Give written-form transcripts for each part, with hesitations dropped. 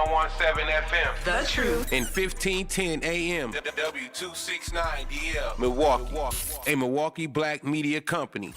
101.7 FM. The Truth. And 1510 AM. W269DL. Milwaukee. A Milwaukee Black Media Company.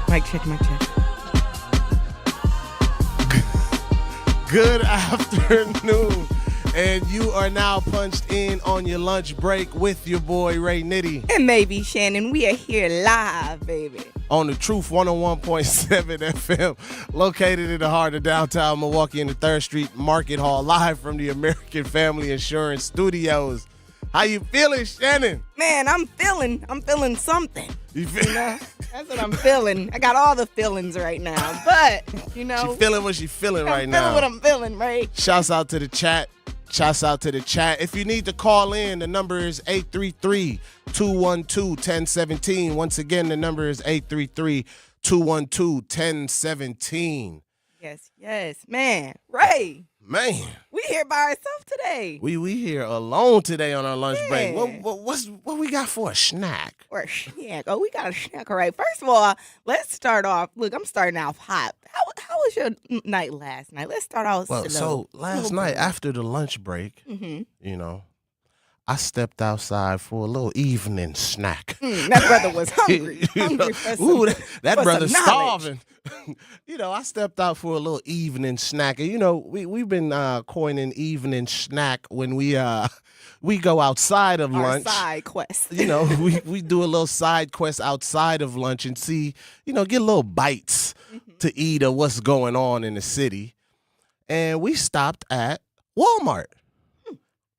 Mic check. Good afternoon, and you are now punched in on your lunch break with your boy Ray Nitty. And maybe Shannon, we are here live, baby. On the Truth 101.7 FM, located in the heart of downtown Milwaukee in the 3rd Street Market Hall, live from the American Family Insurance Studios. How you feeling, Shannon? Man, I'm feeling something. You feel? You know, that's what I'm feeling. I got all the feelings right now, but you know, She feeling what she feeling right I'm now. feeling what I'm feeling, right? Shouts out to the chat. If you need to call in, the number is 833-212-1017. Once again, the number is 833-212-1017. Yes, man. Ray. Man, We here by ourselves today. we here alone today on our lunch break. Yeah. What we got for a snack? Or a snack. Oh, we got a snack. All right. First of all, let's start off. Look, I'm starting off hot. How was your night last night? Let's start off slow. So last night after the lunch break, you know, I stepped outside for a little evening snack. That brother was hungry. That for brother's some knowledge. starving. I stepped out for a little evening snack. And, we've been coining evening snack when we go outside of Our lunch. side quest. We do a little side quest outside of lunch and see, get little bites to eat of what's going on in the city. And we stopped at Walmart.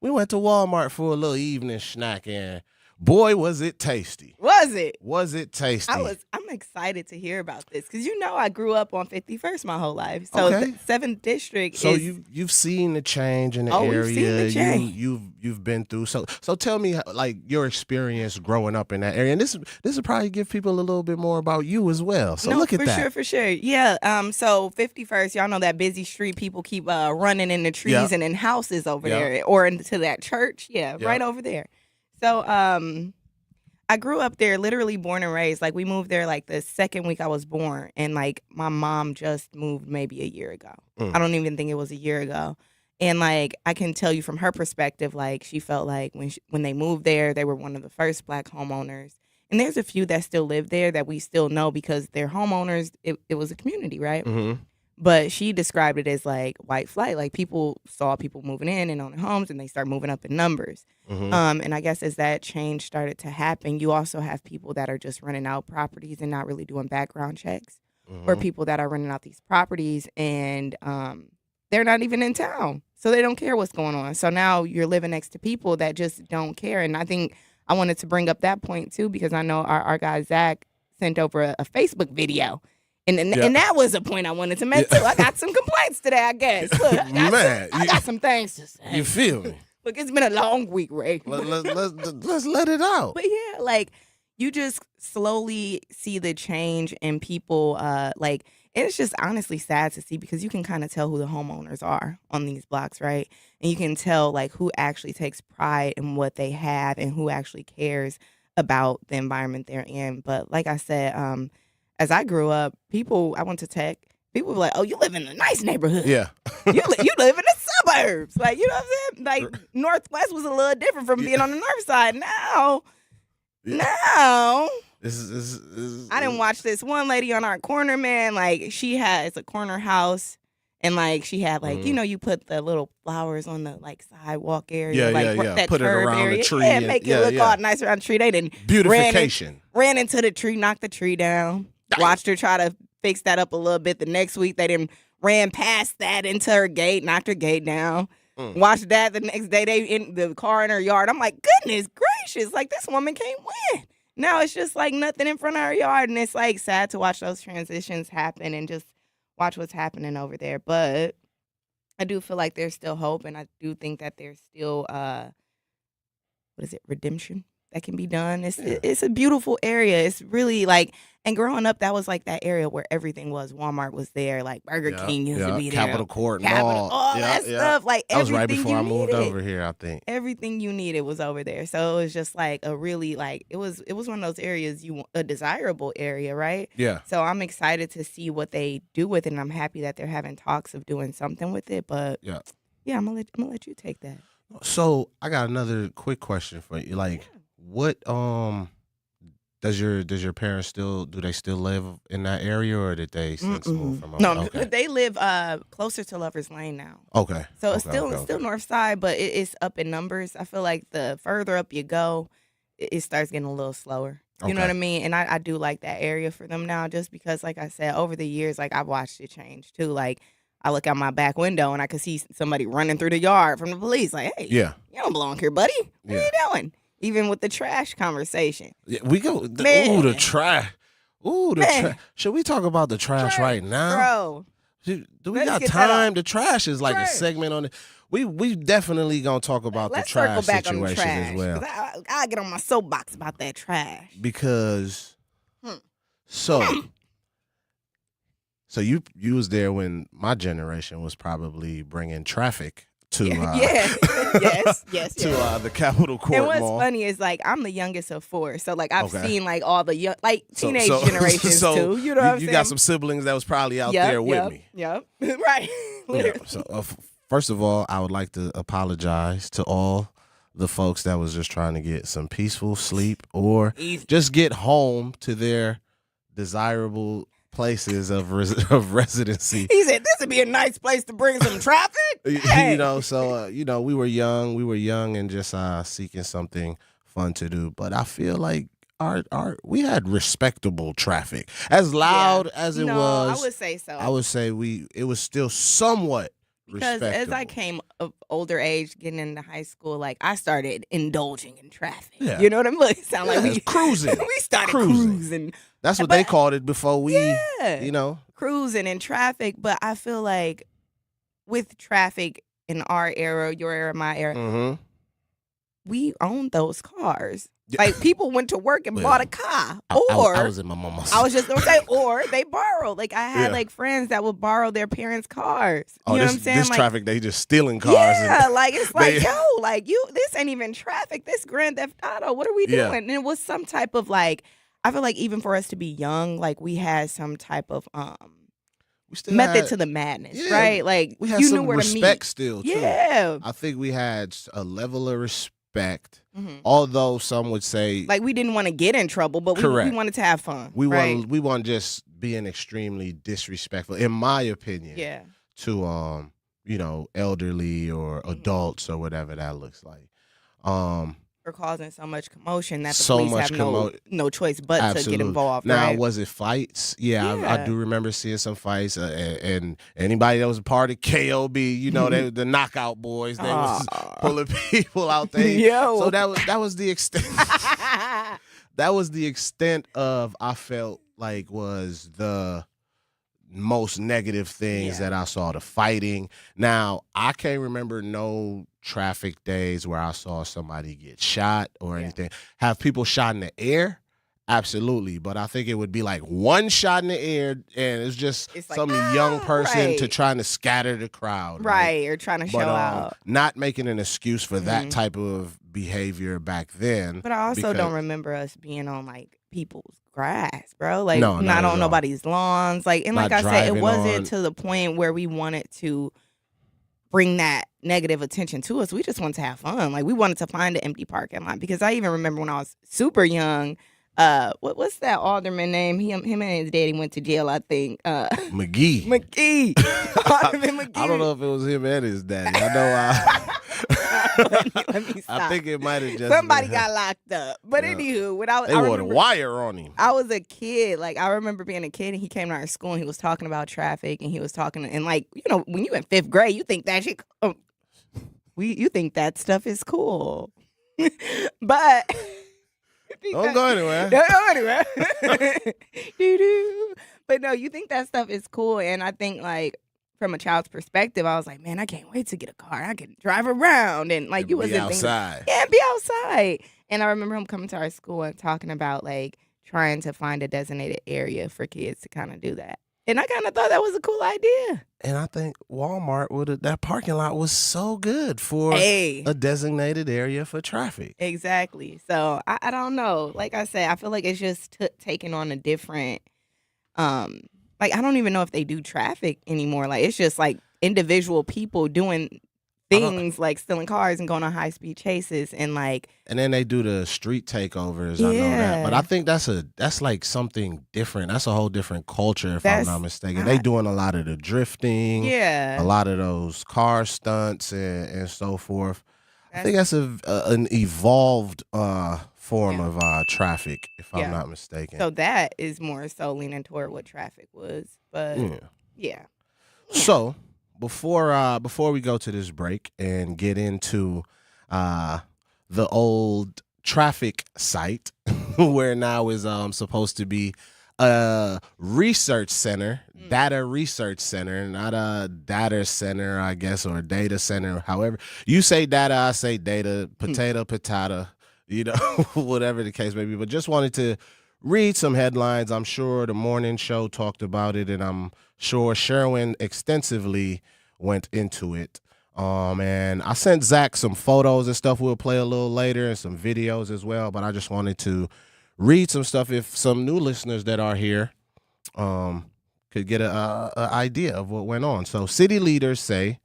We went to Walmart for a little evening snack, and boy, was it tasty. Was it? Was it tasty? I'm excited to hear about this because I grew up on 51st my whole life. So Okay. the 7th district So is. you've seen the change in the Oh, area. we've seen the change. You've been through. So tell me like your experience growing up in that area. And this will probably give people a little bit more about you as well. So look at that. For sure. Yeah. So 51st, y'all know that busy street. People keep running in the trees Yeah. and in houses over Yeah. there, or into that church. Yeah, Yeah. right over there. So I grew up there, literally born and raised. Like we moved there like the second week I was born, and like my mom just moved maybe a year ago. I don't even think it was a year ago. And like I can tell you from her perspective, like she felt like when they moved there, they were one of the first Black homeowners. And there's a few that still live there that we still know because they're homeowners. It was a community, right? Mm-hmm. But she described it as like white flight. Like people saw people moving in and owning homes, and they start moving up in numbers. Mm-hmm. And I guess as that change started to happen, you also have people that are just renting out properties and not really doing background checks, or people that are renting out these properties and they're not even in town, so they don't care what's going on. So now you're living next to people that just don't care. And I think I wanted to bring up that point too because I know our guy Zech sent over a Facebook video. And that was a point I wanted to make, too. I got some complaints today, I guess. Look, I got some things to say. You feel me? Look, it's been a long week, Ray. Let's let it out. But yeah, like, you just slowly see the change in people. Like, And it's just honestly sad to see because you can kind of tell who the homeowners are on these blocks, right? And you can tell like who actually takes pride in what they have and who actually cares about the environment they're in. But like I said, as I grew up, I went to tech. People were like, "Oh, you live in a nice neighborhood. Yeah. you live in the suburbs." Like, you know what I'm saying? Like, Northwest was a little different from being on the north side. Now, This is I didn't watch this one lady on our corner, man. Like, it's a corner house. And, like, she had, like, you put the little flowers on the, like, sidewalk area. That put it curb around area. the tree. Yeah, make it look all nice around the tree. They didn't. Beautification. Ran into the tree, knocked the tree down. Watched her try to fix that up a little bit. The next week, they didn't ran past that into her gate, knocked her gate down. Watched that the next day, they in the car in her yard. I'm like, goodness gracious, like this woman can't win. Now it's just like nothing in front of her yard, and it's like sad to watch those transitions happen and just watch what's happening over there. But I do feel like there's still hope, and I do think that there's still redemption that can be done. It's a beautiful area. It's really like, and growing up, that was like that area where everything was. Walmart was there, like Burger King used to be there. Capitol Court, Mall, all that stuff. Like that was right everything before I moved needed. over here, I think. Everything you needed was over there. So it was just like a really like it was one of those areas a desirable area, right? Yeah. So I'm excited to see what they do with it, and I'm happy that they're having talks of doing something with it. But yeah, I'm gonna let you take that. So I got another quick question for you. Like, what does your parents do they still live in that area, or did they since move from over? No, they live closer to Lover's Lane now. Okay. So it's still north side, but it's up in numbers. I feel like the further up you go, it starts getting a little slower. You know what I mean? And I do like that area for them now, just because, like I said, over the years, like I've watched it change too. Like I look out my back window and I could see somebody running through the yard from the police. Like, hey, you don't belong here, buddy. What are you doing? Even with the trash conversation. Yeah, we go. The trash. Ooh, the trash. Should we talk about the trash right now? Bro. Do we got time? The trash is like a segment on it. We definitely gonna talk about the trash situation as well. I'll get on my soapbox about that trash. Because so you was there when my generation was probably bringing traffic to yes. The Capitol Court And what's Mall. funny is like I'm the youngest of four, so like I've seen like all the young teenage generations so too. You know what I'm saying? You got some siblings that was probably out there with me. Yep. Right. Yeah. So first of all, I would like to apologize to all the folks that was just trying to get some peaceful sleep or just get home to their desirable places of residency. He said this would be a nice place to bring some traffic. Hey. We were young and just seeking something fun to do. But I feel like we had respectable traffic. As loud as it was, I would say so. I would say it was still somewhat because respectable. as I came of older age, getting into high school, like I started indulging in traffic. Yeah. You know what I'm saying? Sound like we cruising. We started cruising. That's what they called it before we, cruising in traffic. But I feel like with traffic in our era, your era, my era, we owned those cars. Yeah. Like people went to work and bought a car, or I was in my mama's. I was just gonna say, or they borrowed. Like I had like friends that would borrow their parents' cars. You know what I'm saying? This like, traffic, they just stealing cars. Yeah, like it's like this ain't even traffic. This Grand Theft Auto. What are we doing? Yeah. And it was some type of like. I feel like even for us to be young, like we had some type of method to the madness, right? Like we had you some knew where respect to meet. Still, too. Yeah. I think we had a level of respect, although some would say like we didn't want to get in trouble, but we wanted to have fun. We weren't just being extremely disrespectful, in my opinion. Yeah. To elderly or adults or whatever that looks like. Or causing so much commotion that the police have no choice but to get involved. Now, right? was it fights? Yeah. I do remember seeing some fights. And anybody that was a part of KOB, they were the knockout boys. They was pulling people out there. So that was the extent. That was the extent of I felt like was the most negative things that I saw, the fighting. Now, I can't remember no traffic days where I saw somebody get shot or anything. Have people shot in the air? Absolutely, but I think it would be like one shot in the air, and it's just It's like, some young person to right. trying to scatter the crowd, Right, or trying to show But out. not making an excuse for that type of behavior back then. But I also don't remember us being on like people's grass, bro. Like No, not not at on all. nobody's lawns. Like, and Not like I said, it driving wasn't on- to the point where we wanted to bring that negative attention to us. We just wanted to have fun. Like we wanted to find an empty parking lot, because I even remember when I was super young. What's that alderman name? Him and his daddy went to jail, I think. McGee. Alderman McGee. I don't know if it was him and his daddy. I know. Let me stop. I think it might have just Somebody been him. got locked up. But anywho, when They I wore the remember, wire on him. I was a kid. Like I remember being a kid, and he came to our school, and he was talking about traffic, and he was talking, and like when you in 5th grade, you think that shit. You think that stuff is cool, but. Don't go anywhere. Don't go anywhere. Doo-doo. But no, you think that stuff is cool. And I think, like, from a child's perspective, I was like, man, I can't wait to get a car. I can drive around. And, like, you Be wasn't outside. thinking, yeah, be outside. And I remember him coming to our school and talking about, like, trying to find a designated area for kids to kind of do that. And I kind of thought that was a cool idea. And I think Walmart that parking lot was so good for Hey. a designated area for traffic. Exactly. So I don't know. Like I said, I feel like it's just taking on a different, like I don't even know if they do traffic anymore. Like it's just like individual people doing things like stealing cars and going on high speed chases and like. And then they do the street takeovers. I know that, but I think that's like something different. That's a whole different culture, if I'm not mistaken. They doing a lot of the drifting, yeah, a lot of those car stunts and so forth. I think that's an evolved form of traffic, if I'm not mistaken. So that is more so leaning toward what traffic was, but yeah. So before we go to this break and get into the old traffic site, where now is supposed to be a research center, data research center, not a data center, I guess, or a data center. However you say data, I say data, potato, whatever the case may be. But just wanted to read some headlines. I'm sure the morning show talked about it, and I'm sure Sherwin extensively went into it. And I sent Zach some photos and stuff we'll play a little later, and some videos as well. But I just wanted to read some stuff if some new listeners that are here could get an idea of what went on. So city leaders say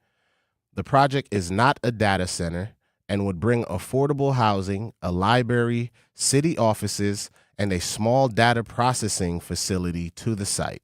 the project is not a data center and would bring affordable housing, a library, city offices, and a small data processing facility to the site.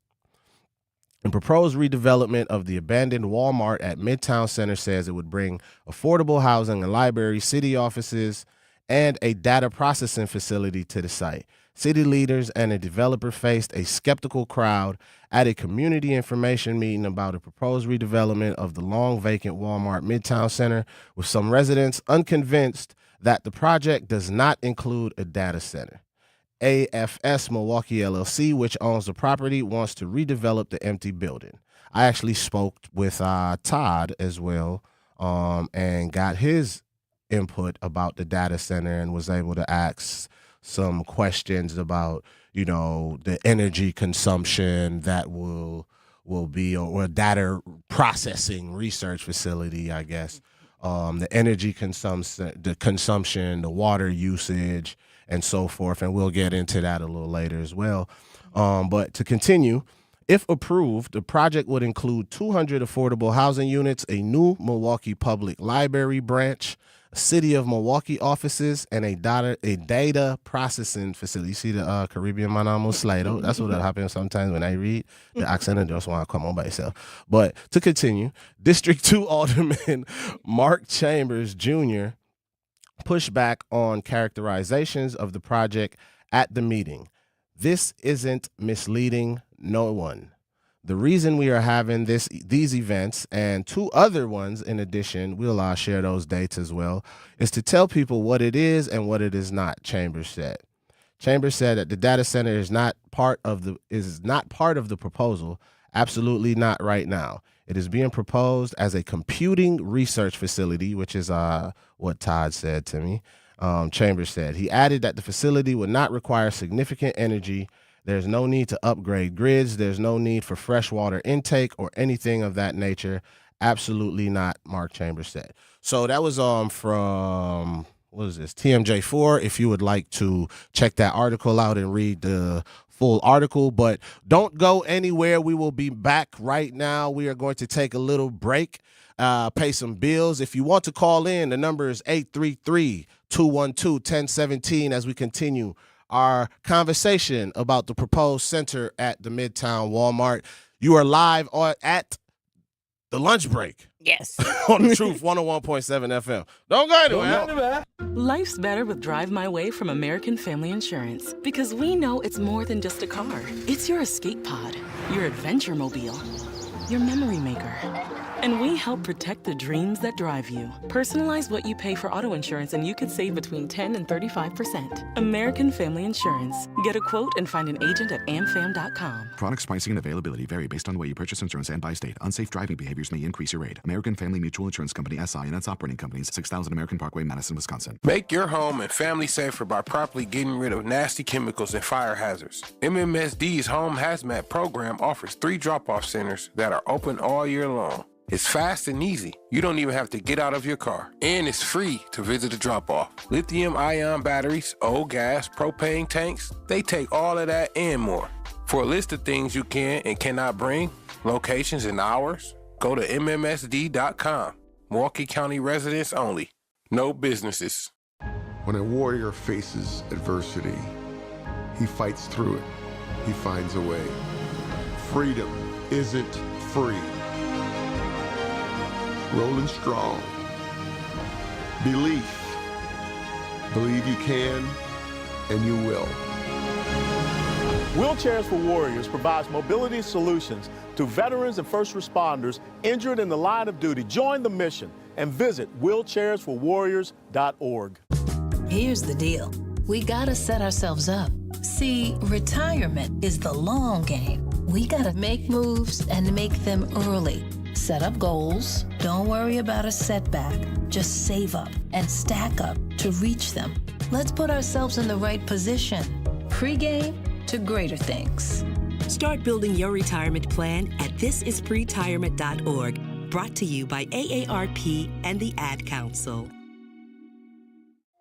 The proposed redevelopment of the abandoned Walmart at Midtown Center says it would bring affordable housing, a library, city offices, and a data processing facility to the site. City leaders and a developer faced a skeptical crowd at a community information meeting about a proposed redevelopment of the long vacant Walmart Midtown Center, with some residents unconvinced that the project does not include a data center. AFS Milwaukee LLC, which owns the property, wants to redevelop the empty building. I actually spoke with Todd as well and got his input about the data center and was able to ask some questions about, the energy consumption that will be, or a data processing research facility, I guess. The energy consumption, the water usage, and so forth, and we'll get into that a little later as well. But to continue, if approved, the project would include 200 affordable housing units, a new Milwaukee Public Library branch, a City of Milwaukee offices, and a data processing facility. You see the Caribbean Manamo Slido? That's what happens sometimes when I read the accent and just want to come on by itself. But to continue, District 2 Alderman Mark Chambers Jr. pushed back on characterizations of the project at the meeting. This isn't misleading no one. The reason we are having these events, and two other ones in addition, we'll share those dates as well, is to tell people what it is and what it is not, Chambers said. Chambers said that the data center is not part of the proposal. Absolutely not right now. It is being proposed as a computing research facility, which is what Todd said to me, Chambers said. He added that the facility would not require significant energy. There's no need to upgrade grids. There's no need for fresh water intake or anything of that nature. Absolutely not, Mark Chambers said. So that was from, what is this, TMJ4, if you would like to check that article out and read the full article. But don't go anywhere. We will be back right now. We are going to take a little break, pay some bills. If you want to call in, the number is 833-212-1017 as we continue our conversation about the proposed center at the Midtown Walmart. You are live at the lunch break. Yes. On the Truth 101.7 FM. Don't go anywhere. Life's better with Drive My Way from American Family Insurance, because we know it's more than just a car. It's your escape pod, your adventure mobile, your memory maker. And we help protect the dreams that drive you. Personalize what you pay for auto insurance and you could save between 10 and 35%. American Family Insurance. Get a quote and find an agent at amfam.com. Products, pricing, and availability vary based on the way you purchase insurance and by state. Unsafe driving behaviors may increase your rate. American Family Mutual Insurance Company, SI, and its operating companies, 6000 American Parkway, Madison, Wisconsin. Make your home and family safer by properly getting rid of nasty chemicals and fire hazards. MMSD's Home Hazmat program offers 3 drop-off centers that are open all year long. It's fast and easy. You don't even have to get out of your car. And it's free to visit the drop-off. Lithium-ion batteries, old gas, propane tanks, they take all of that and more. For a list of things you can and cannot bring, locations and hours, go to MMSD.com. Milwaukee County residents only. No businesses. When a warrior faces adversity, he fights through it. He finds a way. Freedom isn't free. Rolling strong. Belief. Believe you can, and you will. Wheelchairs for Warriors provides mobility solutions to veterans and first responders injured in the line of duty. Join the mission and visit wheelchairsforwarriors.org. Here's the deal. We gotta set ourselves up. See, retirement is the long game. We gotta make moves and make them early. Set up goals. Don't worry about a setback. Just save up and stack up to reach them. Let's put ourselves in the right position. Pre-game to greater things. Start building your retirement plan at thisispretirement.org. Brought to you by AARP and the Ad Council.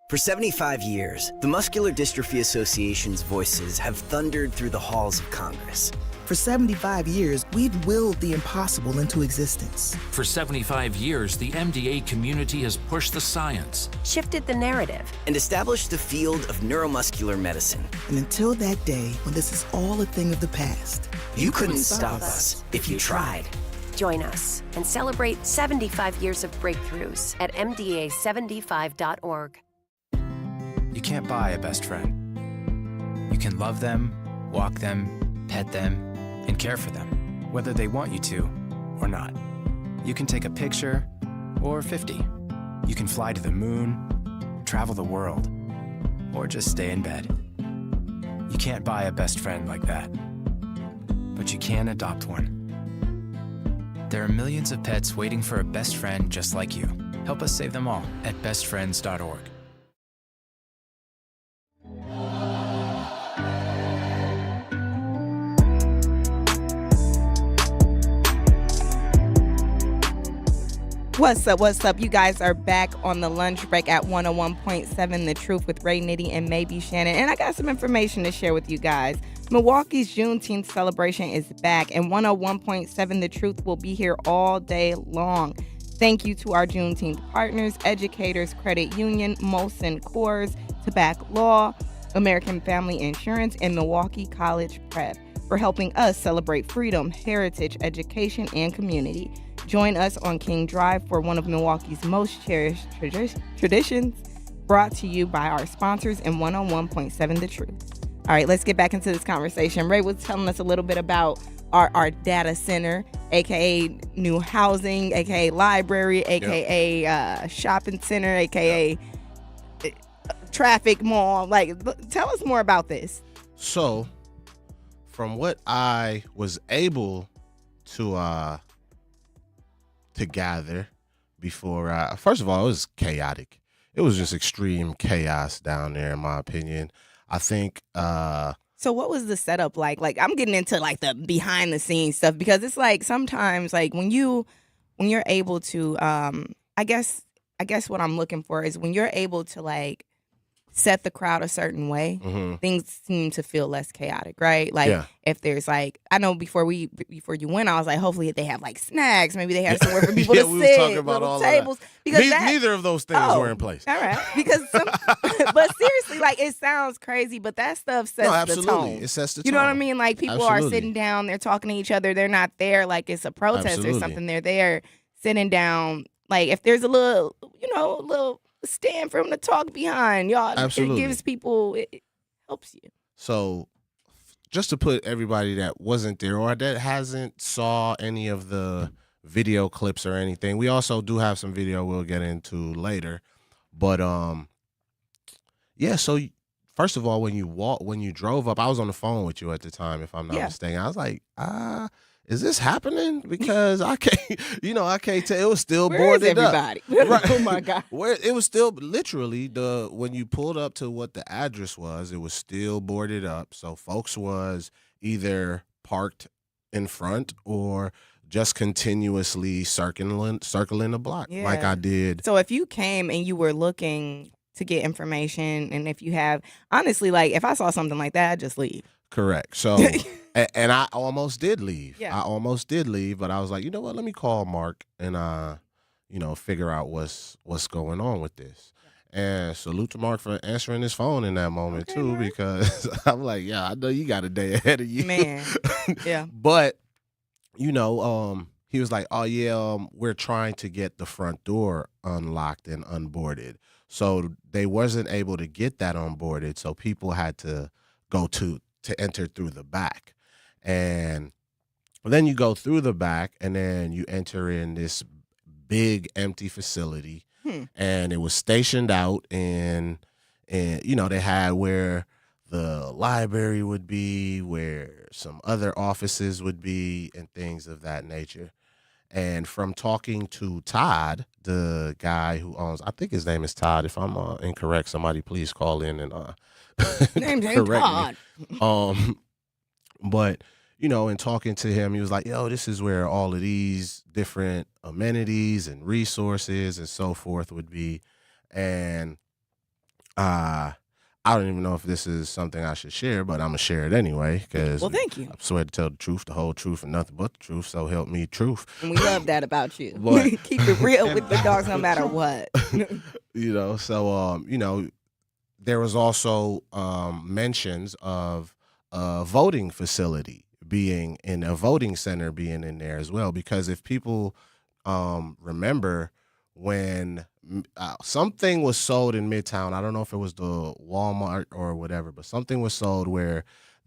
For 75 years, the Muscular Dystrophy Association's voices have thundered through the halls of Congress. For 75 years, we've willed the impossible into existence. For 75 years, the MDA community has pushed the science, shifted the narrative, and established the field of neuromuscular medicine. And until that day, when this is all a thing of the past, you couldn't stop us if you tried. Join us and celebrate 75 years of breakthroughs at mda75.org. You can't buy a best friend. You can love them, walk them, pet them, and care for them, whether they want you to or not. You can take a picture or 50. You can fly to the moon, travel the world, or just stay in bed. You can't buy a best friend like that, but you can adopt one. There are millions of pets waiting for a best friend just like you. Help us save them all at bestfriends.org. What's up? You guys are back on the lunch break at 101.7 The Truth with Ray Nitty and Maybe Shannon. And I got some information to share with you guys. Milwaukee's Juneteenth celebration is back, and 101.7 The Truth will be here all day long. Thank you to our Juneteenth partners, Educators Credit Union, Molson Coors, Tobacco Law, American Family Insurance, and Milwaukee College Prep for helping us celebrate freedom, heritage, education, and community. Join us on King Drive for one of Milwaukee's most cherished traditions, brought to you by our sponsors and 101.7 The Truth. All right, let's get back into this conversation. Ray was telling us a little bit about our data center, a.k.a. new housing, a.k.a. library, a.k.a. shopping center, a.k.a. traffic mall. Like, tell us more about this. So, from what I was able to gather before, first of all, it was chaotic. it was just extreme chaos down there, in my opinion. I think. So what was the setup like? Like, I'm getting into like the behind the scenes stuff, because it's like sometimes like when you're able to I guess what I'm looking for is when you're able to like set the crowd a certain way, things seem to feel less chaotic, right? Like if there's like, I know before you went, I was like, hopefully they have like snacks, maybe they have somewhere for people to we sit, was talking about little all tables. of that. Because Neither of those things were in place. All right, because but seriously, like it sounds crazy, but that stuff sets the tone. It sets the tone. You know what I mean? Like people are sitting down, they're talking to each other, they're not there like it's a protest or something. They're there sitting down. Like if there's a little stand for them to talk behind, y'all. Absolutely. It gives people, it helps you. So just to put everybody that wasn't there or that hasn't saw any of the video clips or anything, we also do have some video we'll get into later. But so first of all, when you drove up, I was on the phone with you at the time, if I'm not mistaken. I was like, is this happening? Because I can't tell. It was still boarded up. Right. Oh my God. Where it was still literally when you pulled up to what the address was, it was still boarded up. So folks was either parked in front or just continuously circling the block like I did. So if you came and you were looking to get information, and if you have, honestly, like if I saw something like that, I'd just leave. Correct. So, and I almost did leave. Yeah. I almost did leave, but I was like, you know what? Let me call Mark and figure out what's going on with this. And salute to Mark for answering his phone in that moment too, Mark. Because I'm like, yeah, I know you got a day ahead of you, man. Yeah. But he was like, oh yeah, we're trying to get the front door unlocked and unboarded. So they wasn't able to get that onboarded, so people had to go to enter through the back. And then you go through the back and then you enter in this big empty facility. And it was stationed out and they had where the library would be, where some other offices would be, and things of that nature. And from talking to Todd, the guy who owns, I think his name is Todd. If I'm incorrect, somebody please call in and name's Todd. But in talking to him, he was like, yo, this is where all of these different amenities and resources and so forth would be. And I don't even know if this is something I should share, but I'm going to share it anyway. Because thank you. I swear to tell the truth, the whole truth, and nothing but the truth. So help me, truth. And we love that about you. Keep it real with the dogs no matter what. There was also mentions of a voting facility being in a voting center being in there as well. Because if people remember when something was sold in Midtown, I don't know if it was the Walmart or whatever, but something was sold where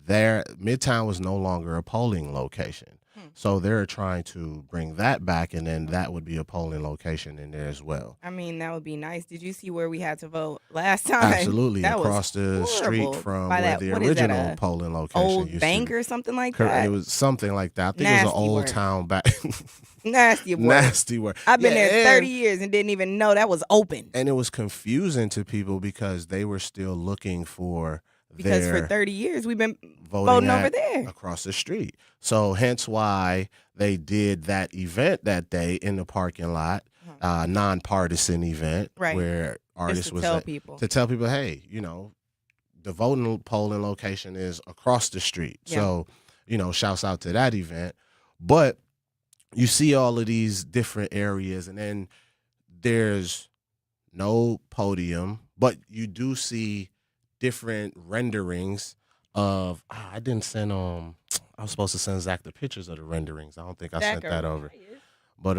Midtown was no longer a polling location. So they're trying to bring that back, and then that would be a polling location in there as well. I mean, that would be nice. Did you see where we had to vote last time? Absolutely. That across the street from where the original polling location old used bank to or something like that? It was something like that. I think it was an old town back. Nasty word. Nasty word. I've been there 30 years and didn't even know that was open. And it was confusing to people because they were still looking for Because for 30 years, we've been voting over there. Across the street. So hence why they did that event that day in the parking lot, nonpartisan event, where artists was to tell people, hey, the voting polling location is across the street. Yeah. So, shouts out to that event. But you see all of these different areas, and then there's no podium, but you do see different renderings of I didn't send I was supposed to send Zach the pictures of the renderings. I don't think I sent that over. But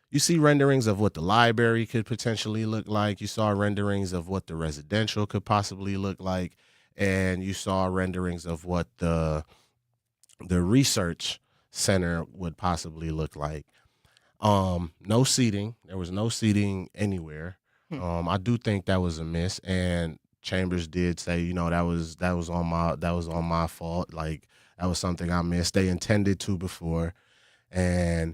you see renderings of what the library could potentially look like. You saw renderings of what the residential could possibly look like, and you saw renderings of what the research center would possibly look like. No seating. There was no seating anywhere. I do think that was a miss, and Chambers did say, that was on my fault. Like, that was something I missed. They intended to before. And,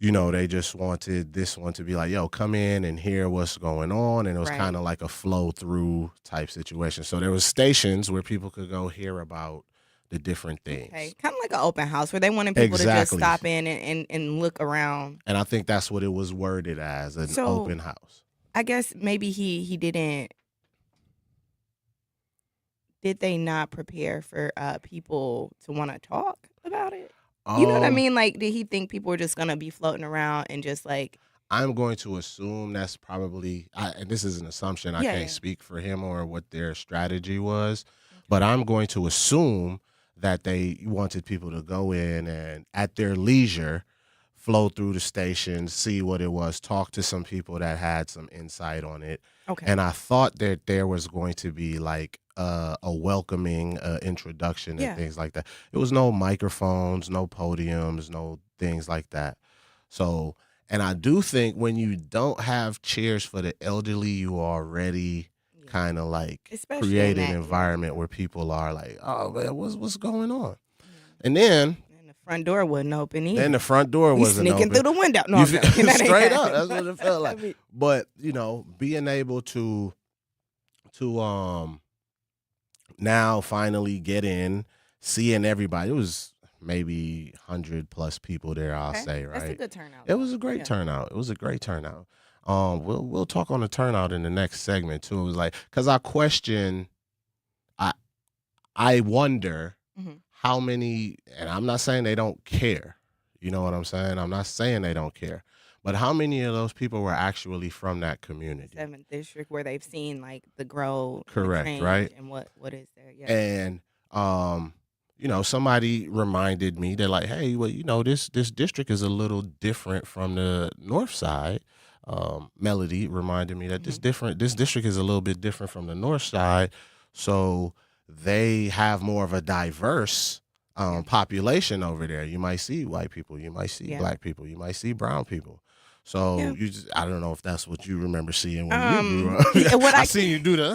they just wanted this one to be like, yo, come in and hear what's going on. And it was kind of like a flow through type situation. So there was stations where people could go hear about the different things. Okay. Kind of like an open house where they wanted people to just stop in and look around. And I think that's what it was worded as, an open house. I guess maybe he didn't. Did they not prepare for people to want to talk about it? You know what I mean? Like, did he think people were just going to be floating around and just like... I'm going to assume that's probably, and this is an assumption, I can't speak for him or what their strategy was, but I'm going to assume that they wanted people to go in and at their leisure, flow through the station, see what it was, talk to some people that had some insight on it. Okay. And I thought that there was going to be like a welcoming introduction and things like that. It was no microphones, no podiums, no things like that. So, and I do think when you don't have chairs for the elderly, you already kind of like create an environment where people are like, oh, man, what's going on? And then the front door wasn't open either. Then the front door wasn't sneaking open. through the window. No, straight up. That's what it felt like. But, being able to now finally get in, seeing everybody. It was maybe 100+ people there, I'll say, right? That's a good turnout. It was a great turnout. It was a great turnout. We'll talk on the turnout in the next segment too. It was like, because I question, I wonder how many, and I'm not saying they don't care. You know what I'm saying? I'm not saying they don't care. But how many of those people were actually from that community? 7th District, where they've seen like the growth, correct, the change, right? and what is there? Yeah. And somebody reminded me, they're like, hey, well, this district is a little different from the north side. Melody reminded me that this district is a little bit different from the north side. So they have more of a diverse population over there. You might see white people, you might see black people, you might see brown people. So I don't know if that's what you remember seeing when you grew up. I seen you do the.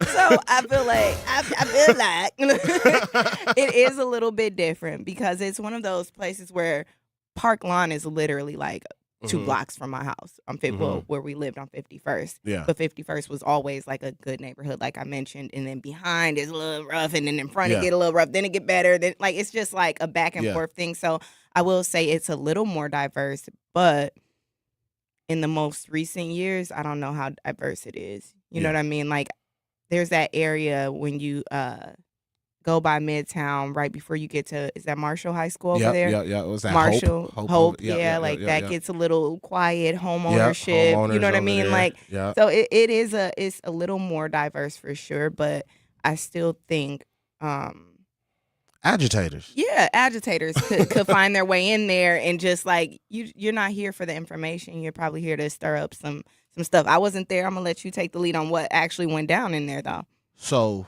So I feel like it is a little bit different because it's one of those places where Park Lawn is literally like 2 blocks from my house on where we lived on 51st. Yeah. But 51st was always like a good neighborhood, like I mentioned. And then behind is a little rough, and then in front it get a little rough, then it get better. Then like it's just like a back and forth thing. So I will say it's a little more diverse, but in the most recent years, I don't know how diverse it is. You know what I mean? Like there's that area when you go by Midtown right before you get to, is that Marshall High School over there? Yeah. It was that Marshall, Hope. That gets a little quiet, home ownership. You know what I mean? There. Like, yeah. So it's a little more diverse for sure, but I still think agitators. Yeah, agitators could find their way in there, and just like you're not here for the information. You're probably here to stir up some stuff. I wasn't there. I'm gonna let you take the lead on what actually went down in there, though. So,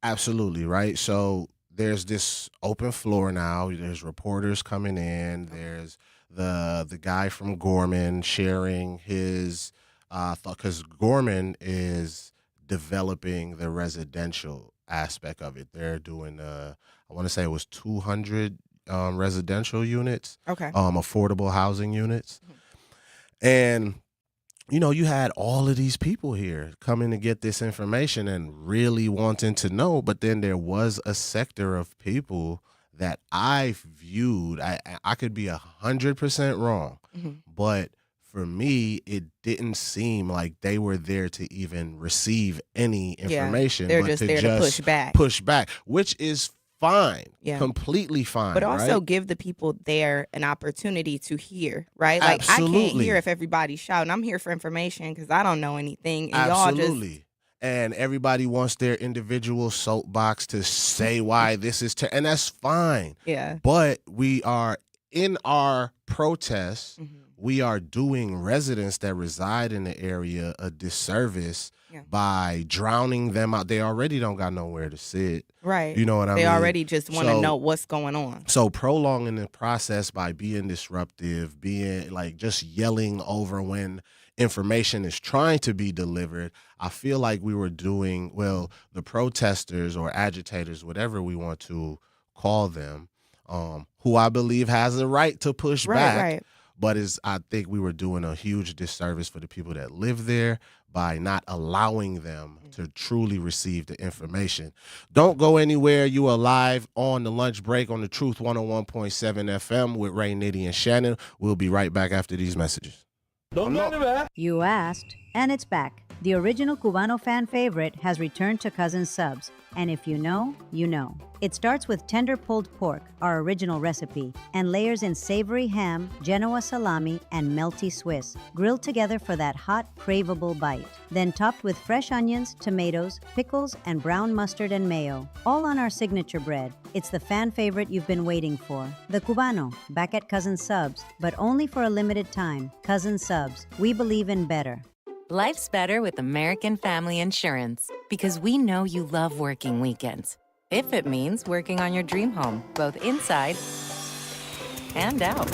absolutely right. So there's this open floor now. There's reporters coming in. There's the guy from Gorman sharing his thought, because Gorman is developing the residential aspect of it. They're doing I want to say it was 200 residential units, affordable housing units. And you had all of these people here coming to get this information and really wanting to know, but then there was a sector of people that I viewed, I could be 100% wrong, but for me, it didn't seem like they were there to even receive any information. They're but just there to push back, which is fine, completely fine. But also right? give the people there an opportunity to hear, right? Like Absolutely. I can't hear if everybody's shouting. I'm here for information because I don't know anything. And Absolutely. Y'all just... And everybody wants their individual soapbox to say why this is, and that's fine. Yeah. But we are in our protests. We are doing residents that reside in the area a disservice by drowning them out. They already don't got nowhere to sit. Right. You know what I mean? They already just want to know what's going on. So prolonging the process by being disruptive, being like just yelling over when information is trying to be delivered, I feel like we were doing, well, the protesters or agitators, whatever we want to call them, who I believe has a right to push back. Right. but I think we were doing a huge disservice for the people that live there by not allowing them to truly receive the information. Don't go anywhere. You are live on the lunch break on the Truth 101.7 FM with Ray, Nitty, and Shannon. We'll be right back after these messages. You asked, and it's back. The original Cubano fan favorite has returned to Cousin Subs. And if you know, you know. It starts with tender pulled pork, our original recipe, and layers in savory ham, Genoa salami, and melty Swiss, grilled together for that hot, craveable bite. Then topped with fresh onions, tomatoes, pickles, and brown mustard and mayo, all on our signature bread. It's the fan favorite you've been waiting for. The Cubano, back at Cousin Subs, but only for a limited time. Cousin Subs, we believe in better. Life's better with American Family Insurance because we know you love working weekends. If it means working on your dream home, both inside and out.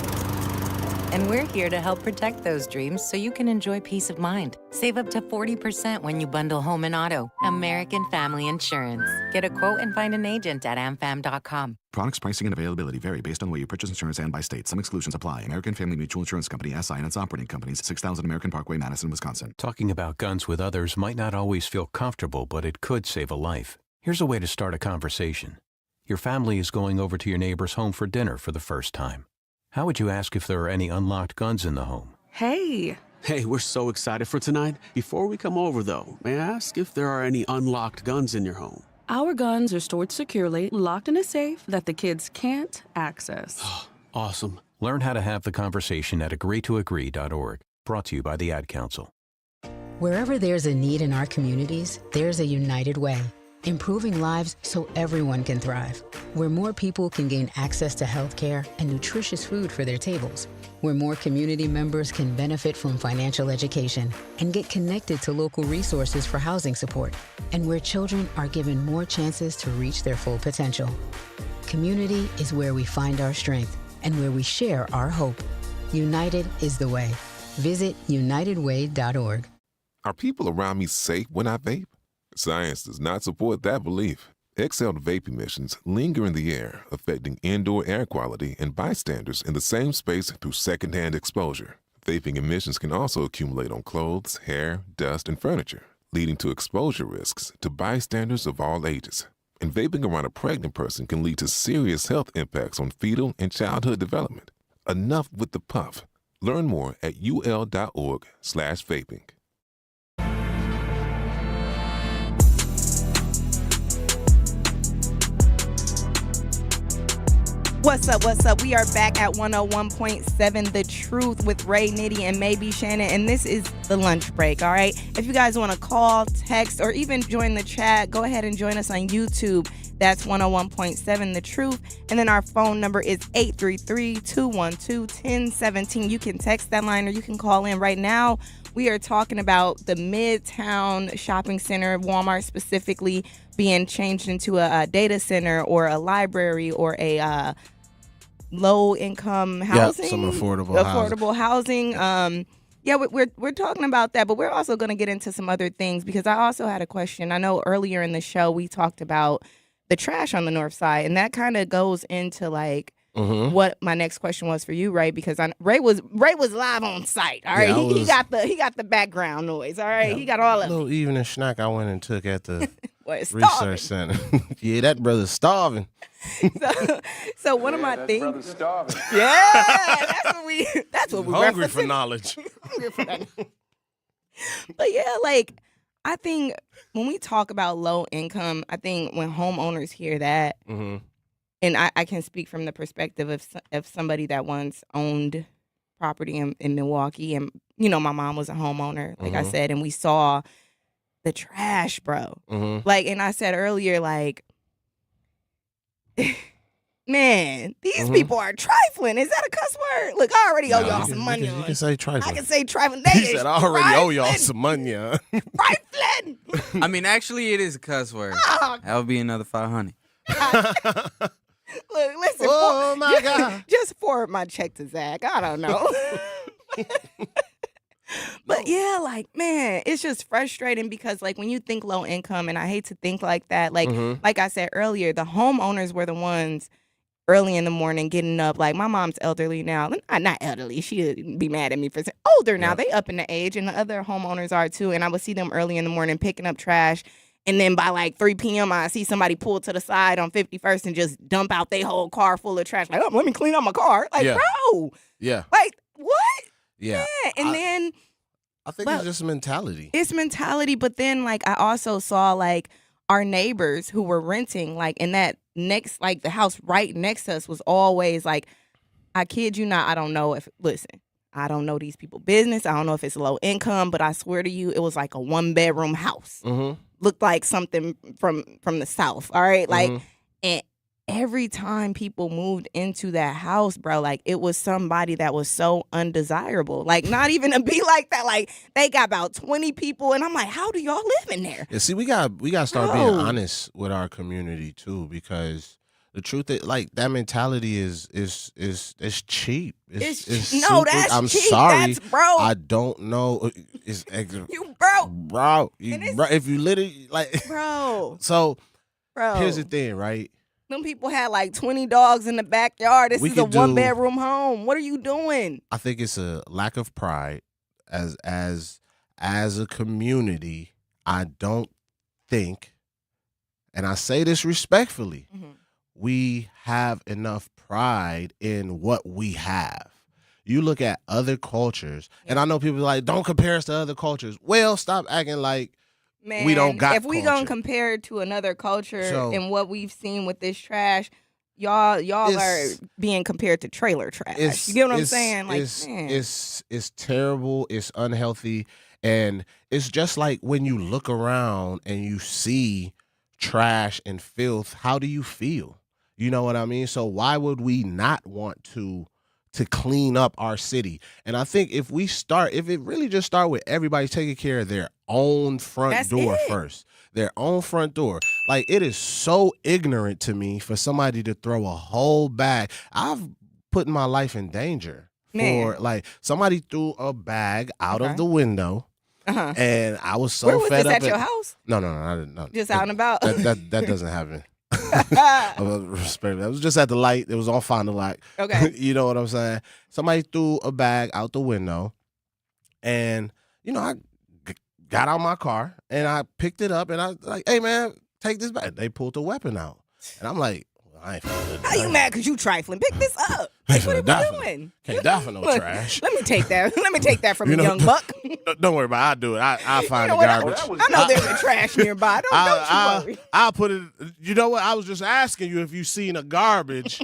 And we're here to help protect those dreams so you can enjoy peace of mind. Save up to 40% when you bundle home and auto. American Family Insurance. Get a quote and find an agent at amfam.com. Products, pricing, and availability vary based on where you purchase insurance and by state. Some exclusions apply. American Family Mutual Insurance Company, SI, and its operating companies, 6000 American Parkway, Madison, Wisconsin. Talking about guns with others might not always feel comfortable, but it could save a life. Here's a way to start a conversation. Your family is going over to your neighbor's home for dinner for the first time. How would you ask if there are any unlocked guns in the home? Hey, we're so excited for tonight. Before we come over, though, may I ask if there are any unlocked guns in your home? Our guns are stored securely, locked in a safe that the kids can't access. Awesome. Learn how to have the conversation at agreetoagree.org. Brought to you by the Ad Council. Wherever there's a need in our communities, there's a United Way. Improving lives so everyone can thrive. Where more people can gain access to health care and nutritious food for their tables. Where more community members can benefit from financial education and get connected to local resources for housing support. And where children are given more chances to reach their full potential. Community is where we find our strength and where we share our hope. United is the way. Visit unitedway.org. Are people around me safe when I vape? Science does not support that belief. Exhaled vape emissions linger in the air, affecting indoor air quality and bystanders in the same space through secondhand exposure. Vaping emissions can also accumulate on clothes, hair, dust, and furniture, leading to exposure risks to bystanders of all ages. And vaping around a pregnant person can lead to serious health impacts on fetal and childhood development. Enough with the puff. Learn more at ul.org/vaping. What's up? We are back at 101.7 The Truth with Ray, Nitty, and maybe Shannon, and this is the lunch break, all right? If you guys want to call, text, or even join the chat, go ahead and join us on YouTube. That's 101.7 The Truth. And then our phone number is 833-212-1017. You can text that line or you can call in. Right now, we are talking about the Midtown Shopping Center, Walmart specifically, being changed into a data center or a library or a low-income housing. Yeah, some affordable housing. We're talking about that, but we're also going to get into some other things because I also had a question. I know earlier in the show we talked about the trash on the north side, and that kind of goes into like what my next question was for you, Ray, because Ray was live on site. All right, yeah, he got the background noise. All right, he got all of it. A little evening snack I went and took at the Research Center. Yeah, that brother's starving. So one of my things. Brother's starving. Yeah, that's what we hungry referencing. for knowledge. Hungry for that. But yeah, like I think when we talk about low income, I think when homeowners hear that, and I can speak from the perspective of somebody that once owned property in Milwaukee, and my mom was a homeowner, like I said, and we saw the trash, bro. Like, and I said earlier, like, man, these people are trifling. Is that a cuss word? Look, I already owe y'all some money. You can say trifling. I can say trifling. He said, I already owe y'all some money. Trifling. I mean, actually, it is a cuss word. That would be another 500. Look, listen. Oh, my God. Just forward my check to Zach. I don't know. But yeah, like, man, it's just frustrating because, like, when you think low income, and I hate to think like that, like I said earlier, the homeowners were the ones early in the morning, getting up. Like, my mom's elderly now. Not elderly. She'd be mad at me for saying older now. They up in the age, and the other homeowners are too. And I would see them early in the morning picking up trash. And then by like 3 p.m., I see somebody pull to the side on 51st and just dump out their whole car full of trash. Like, oh, let me clean up my car. Like, bro. Yeah. Like, what? Yeah. And then I think it's just mentality. It's mentality, but then like I also saw like our neighbors who were renting, like in that next, like the house right next to us was always like, I kid you not, I don't know if, listen, I don't know these people business. I don't know if it's low income, but I swear to you, it was like a 1-bedroom house. Looked like something from the South. All right. Like, and every time people moved into that house, bro, like it was somebody that was so undesirable. Like, not even to be like that. Like, they got about 20 people, and I'm like, how do y'all live in there? Yeah, see, we got to start being honest with our community too, because the truth is, like, that mentality is cheap. It's no, super, that's I'm cheap. sorry, That's broke. I don't know. It's you broke, bro. If you literally like, bro. So, bro, here's the thing, right? Them people had like 20 dogs in the backyard. This is a 1-bedroom home. What are you doing? I think it's a lack of pride as a community. I don't think, and I say this respectfully, we have enough pride in what we have. You look at other cultures, and I know people are like, don't compare us to other cultures. Well, stop acting like we don't got if we culture. gonna compare it to another culture and what we've seen with this trash, y'all are being compared to trailer trash. You get what I'm saying? Like, it's terrible. It's unhealthy, and it's just like when you look around and you see trash and filth. How do you feel? You know what I mean? So why would we not want to clean up our city? And I think if it really just start with everybody taking care of their own front door first, their own front door. Like, it is so ignorant to me for somebody to throw a whole bag. I've put my life in danger for like somebody threw a bag out of the window. And I was so Where was fed this up. at your house? No, I didn't know. Just out and about. That doesn't happen. Respect. That was just at the light. It was on Fond du Lac. Okay. You know what I'm saying? Somebody threw a bag out the window, and I got out my car and I picked it up and I was like, "Hey man, take this back." They pulled the weapon out, and I'm like, I ain't finna. How you mad because you trifling? Pick this up. What are you you doing? Can't die for no trash. Let me take that. Let me take that from a young buck. Don't worry about it. I'll do it. I'll find the garbage. I know there's a trash nearby. Don't you worry. I'll put it. You know what? I was just asking you if you seen a garbage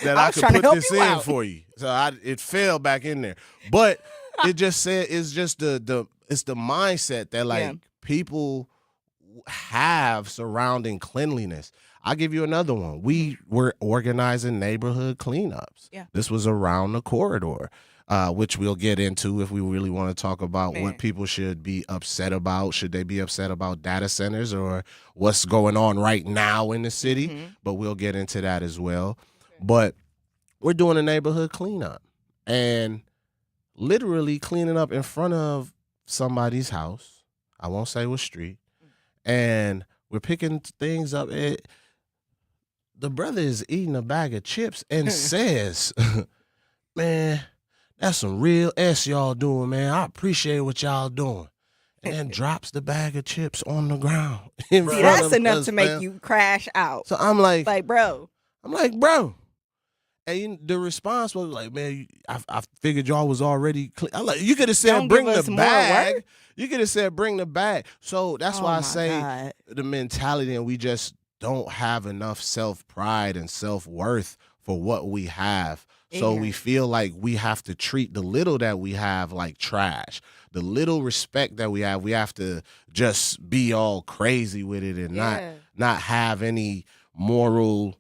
that I could trying to put help this you in out. for you. So it fell back in there. But it just said it's just it's the mindset that like people have surrounding cleanliness. I'll give you another one. We were organizing neighborhood cleanups. Yeah. This was around the corridor, which we'll get into if we really want to talk about what people should be upset about. Should they be upset about data centers or what's going on right now in the city? But we'll get into that as well. But we're doing a neighborhood cleanup and literally cleaning up in front of somebody's house. I won't say what street. And we're picking things up. The brother is eating a bag of chips and says, "Man, that's some real S y'all doing, man. I appreciate what y'all doing." And then drops the bag of chips on the ground. See, that's enough to make you crash out. So I'm like, bro. And the response was like, "Man, I figured y'all was already clean." I'm like, you could have said, Don't "Bring give the us more bag." work? You could have said, "Bring the bag." So that's why I my say God. the mentality, and we just don't have enough self-pride and self-worth for what we have. So we feel like we have to treat the little that we have like trash. The little respect that we have to just be all crazy with it and not have any moral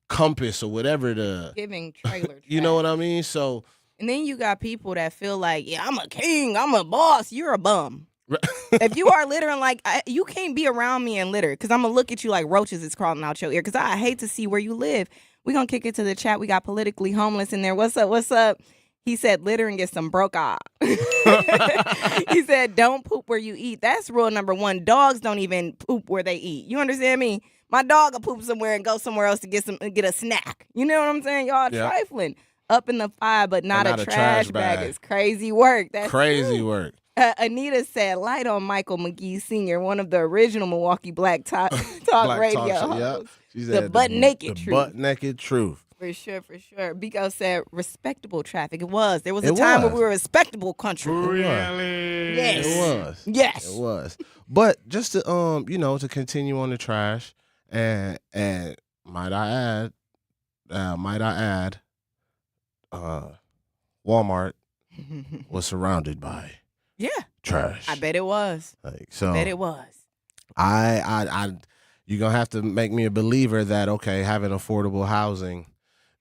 compass or whatever Giving trailer you know what I mean? So and then you got people that feel like, yeah, I'm a king, I'm a boss, you're a bum. If you are littering, like, you can't be around me and litter because I'm going to look at you like roaches is crawling out your ear because I hate to see where you live. We're going to kick it to the chat. We got politically homeless in there. What's up? He said littering is some broke eye. He said don't poop where you eat. That's rule number one. Dogs don't even poop where they eat. You understand me? My dog will poop somewhere and go somewhere else to get a snack. You know what I'm saying? Y'all trifling. Up in the 5, but not a trash bag is crazy work. That's crazy true. work. Anita said, light on Michael McGee Sr., one of the original Milwaukee Black Talk radio hosts. She said the butt-naked truth. Butt-naked truth. For sure. Biko said respectable traffic. It was. There was a time when we were a respectable country. Really? Yes. It was. Yes. It was. But just to to continue on the trash, and might I add, Walmart was surrounded by trash. I bet it was. So I bet it was. You're gonna have to make me a believer that having affordable housing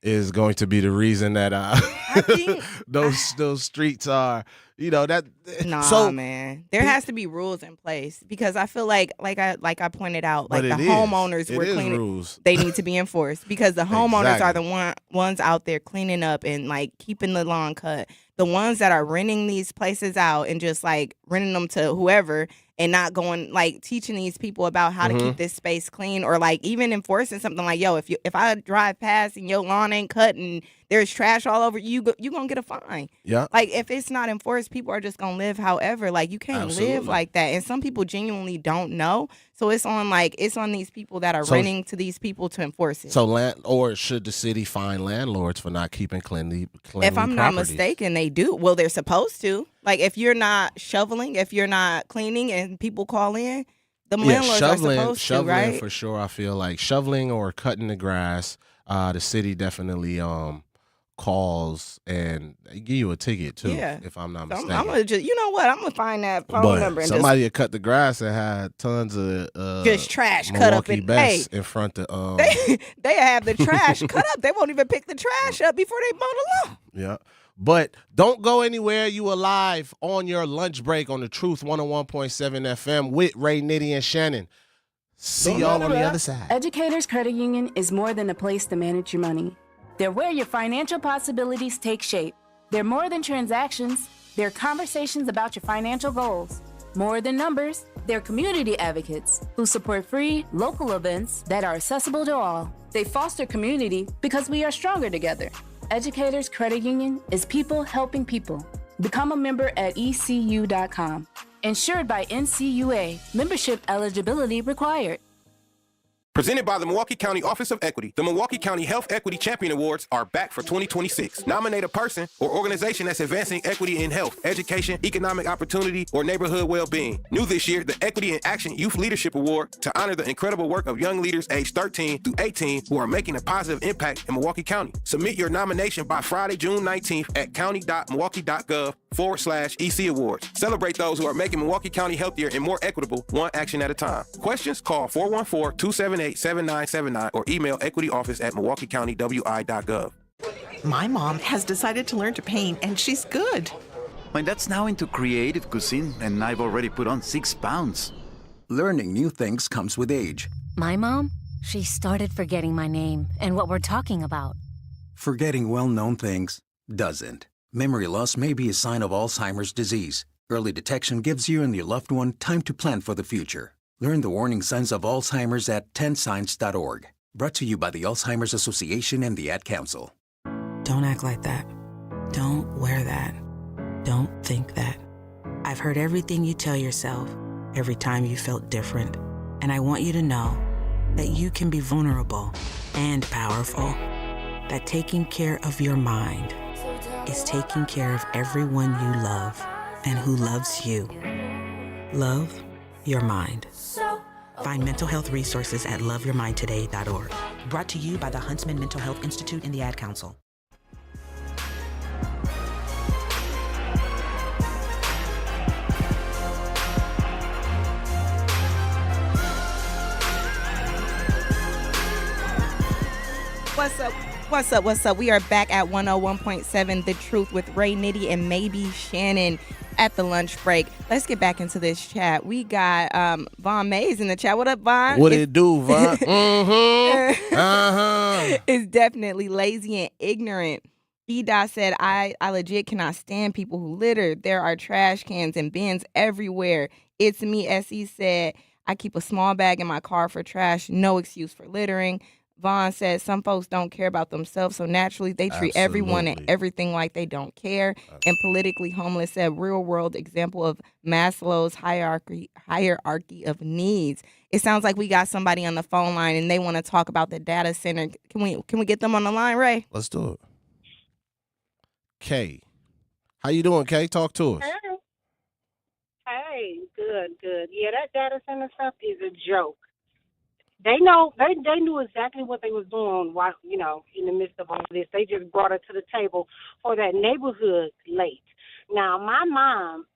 is going to be the reason that I think those streets are that. Nah, man. There has to be rules in place because I feel like I pointed out, like the homeowners were cleaning. Rules. They need to be enforced because the homeowners are the ones out there cleaning up and like keeping the lawn cut. The ones that are renting these places out and just like renting them to whoever and not going like teaching these people about how to keep this space clean or like even enforcing something like, yo, if I drive past and your lawn ain't cut and there's trash all over you gonna get a fine. Yeah. Like if it's not enforced, people are just gonna live however. Like you can't live like that. And some people genuinely don't know. So it's on these people that are renting to these people to enforce it. Or should the city fine landlords for not keeping cleanly if I'm not properties? mistaken, they do. Well, they're supposed to. Like if you're not shoveling, if you're not cleaning and people call in, the landlords are supposed to, right? For sure. I feel like shoveling or cutting the grass, the city definitely calls and give you a ticket too. Yeah. If I'm not So mistaken. I'm gonna just, I'm gonna find that phone But number and somebody had cut the grass and had tons of just trash cut up Milwaukee in Best in front of they have the trash cut up. They won't even pick the trash up before they mow the lawn. Yeah. But don't go anywhere. You are live on your lunch break on the Truth 101.7 FM with Ray, Nitty, and Shannon. See y'all on the other side. Educators Credit Union is more than a place to manage your money. They're where your financial possibilities take shape. They're more than transactions. They're conversations about your financial goals. More than numbers, they're community advocates who support free, local events that are accessible to all. They foster community because we are stronger together. Educators Credit Union is people helping people. Become a member at ECU.com. Insured by NCUA. Membership eligibility required. Presented by the Milwaukee County Office of Equity, the Milwaukee County Health Equity Champion Awards are back for 2026. Nominate a person or organization that's advancing equity in health, education, economic opportunity, or neighborhood well-being. New this year, the Equity in Action Youth Leadership Award to honor the incredible work of young leaders aged 13 through 18 who are making a positive impact in Milwaukee County. Submit your nomination by Friday, June 19th at county.milwaukee.gov/EC Awards. Celebrate those who are making Milwaukee County healthier and more equitable, one action at a time. Questions? Call 414-278-7979 or email equityoffice@milwaukeecountywi.gov. My mom has decided to learn to paint, and she's good. My dad's now into creative cuisine, and I've already put on 6 pounds. Learning new things comes with age. My mom, she started forgetting my name and what we're talking about. Forgetting well-known things doesn't. Memory loss may be a sign of Alzheimer's disease. Early detection gives you and your loved one time to plan for the future. Learn the warning signs of Alzheimer's at 10signs.org. Brought to you by the Alzheimer's Association and the Ad Council. Don't act like that. Don't wear that. Don't think that. I've heard everything you tell yourself every time you felt different. And I want you to know that you can be vulnerable and powerful. That taking care of your mind is taking care of everyone you love and who loves you. Love your mind. Find mental health resources at loveyourmindtoday.org. Brought to you by the Huntsman Mental Health Institute and the Ad Council. What's up? We are back at 101.7 The Truth with Ray, Nitty, and maybe Shannon at the lunch break. Let's get back into this chat. We got Von Mays in the chat. What up, Von? What it do, Von? It's definitely lazy and ignorant. E-Dot said, I legit cannot stand people who litter. There are trash cans and bins everywhere. It's me, SE said, I keep a small bag in my car for trash. No excuse for littering. Vaughn said some folks don't care about themselves, so naturally they treat everyone and everything like they don't care. And Politically Homeless said real world example of Maslow's hierarchy of needs. It sounds like we got somebody on the phone line and they want to talk about the data center. Can we get them on the line, Ray? Let's do it. Kay. How you doing, Kay? Talk to us. Hey, good. Yeah, that data center stuff is a joke. They know they knew exactly what they was doing while, in the midst of all this. They just brought it to the table for that neighborhood late. Now, my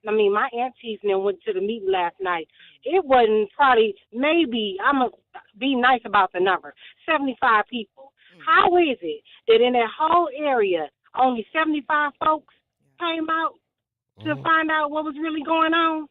aunties and them went to the meeting last night. It wasn't probably, maybe, I'm going to be nice about the number, 75 people. How is it that in that whole area, only 75 folks came out to find out what was really going on?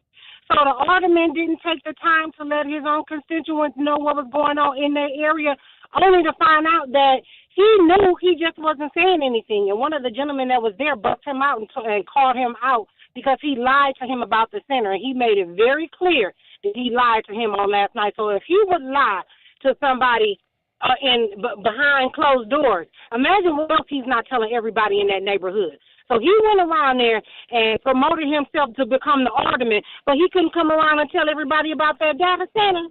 So the alderman didn't take the time to let his own constituents know what was going on in their area, only to find out that he knew, he just wasn't saying anything. And one of the gentlemen that was there bucked him out and called him out because he lied to him about the center. And he made it very clear that he lied to him on last night. So if he would lie to somebody behind closed doors, imagine what else he's not telling everybody in that neighborhood. So he went around there and promoted himself to become the alderman, but he couldn't come around and tell everybody about that data center.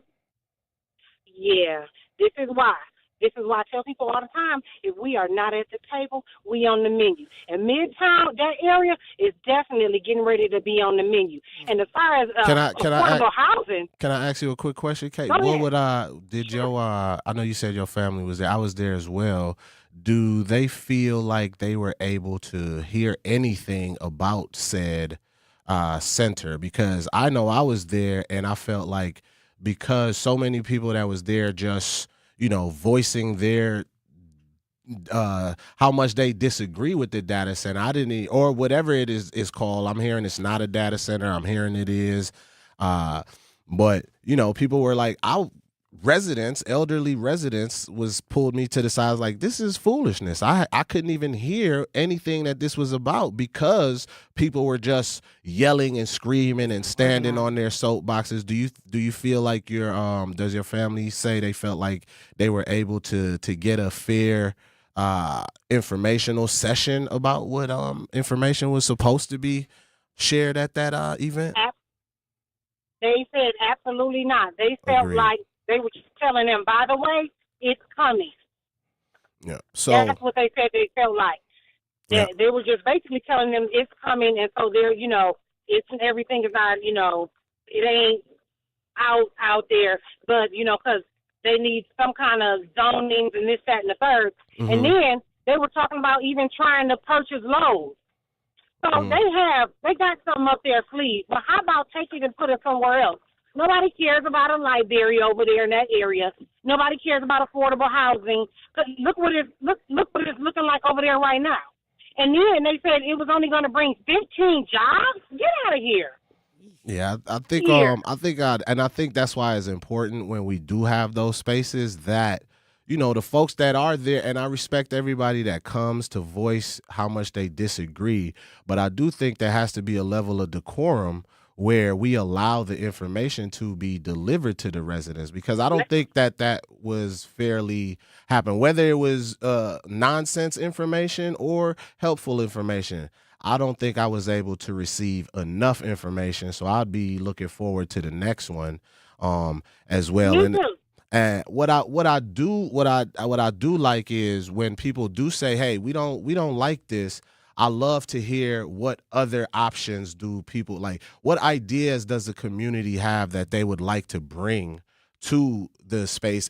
Yeah, this is why. This is why I tell people all the time, if we are not at the table, we on the menu. And Midtown, that area, is definitely getting ready to be on the menu. And as far as affordable housing. Can I ask you a quick question, Kate? I know you said your family was there. I was there as well. Do they feel like they were able to hear anything about said center? Because I know I was there and I felt like because so many people that was there just, voicing their how much they disagree with the data center. Or whatever it is called. I'm hearing it's not a data center. I'm hearing it is. But, people were like, elderly residents pulled me to the side like, this is foolishness. I couldn't even hear anything that this was about because people were just yelling and screaming and standing on their soapboxes. Do you feel like does your family say they felt like they were able to get a fair informational session about what information was supposed to be shared at that event? They said absolutely not. They felt like they were just telling them, by the way, it's coming. Yeah. So that's what they said they felt like. They were just basically telling them it's coming, and so they're, everything is not, it ain't out there, but, because they need some kind of zonings and this, that, and the third. Mm-hmm. And then they were talking about even trying to purchase Lowe's. So they got something up their sleeve. But how about take it and put it somewhere else? Nobody cares about a library over there in that area. Nobody cares about affordable housing. Look what it's looking like over there right now. And then they said it was only going to bring 15 jobs. Get out of here. Yeah, I think that's why it's important when we do have those spaces that, the folks that are there, and I respect everybody that comes to voice how much they disagree, but I do think there has to be a level of decorum where we allow the information to be delivered to the residents, because I don't think that was fairly happened, whether it was nonsense information or helpful information. I don't think I was able to receive enough information, so I'll be looking forward to the next one as well. And what I do like is when people do say, "Hey, we don't like this." I love to hear what other options do people like. What ideas does the community have that they would like to bring to the space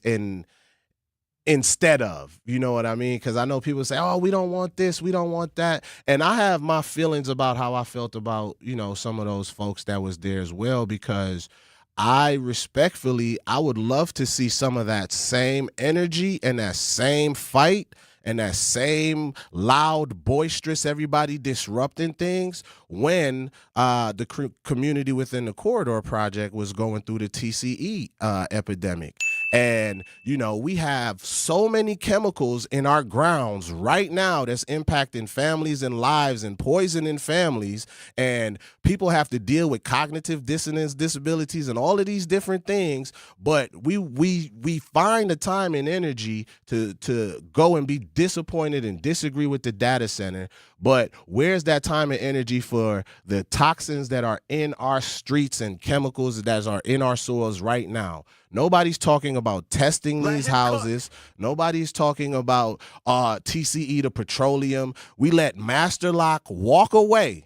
instead of, you know what I mean? Because I know people say, "Oh, we don't want this, we don't want that," and I have my feelings about how I felt about some of those folks that was there as well, because I would love to see some of that same energy and that same fight and that same loud, boisterous, everybody disrupting things when the community within the Corridor Project was going through the TCE epidemic. And, we have so many chemicals in our grounds right now that's impacting families and lives and poisoning families. And people have to deal with cognitive dissonance, disabilities, and all of these different things. But we find the time and energy to go and be disappointed and disagree with the data center. But where's that time and energy for the toxins that are in our streets and chemicals that are in our soils right now? Nobody's talking about testing these houses. Nobody's talking about TCE, the petroleum. We let Master Lock walk away.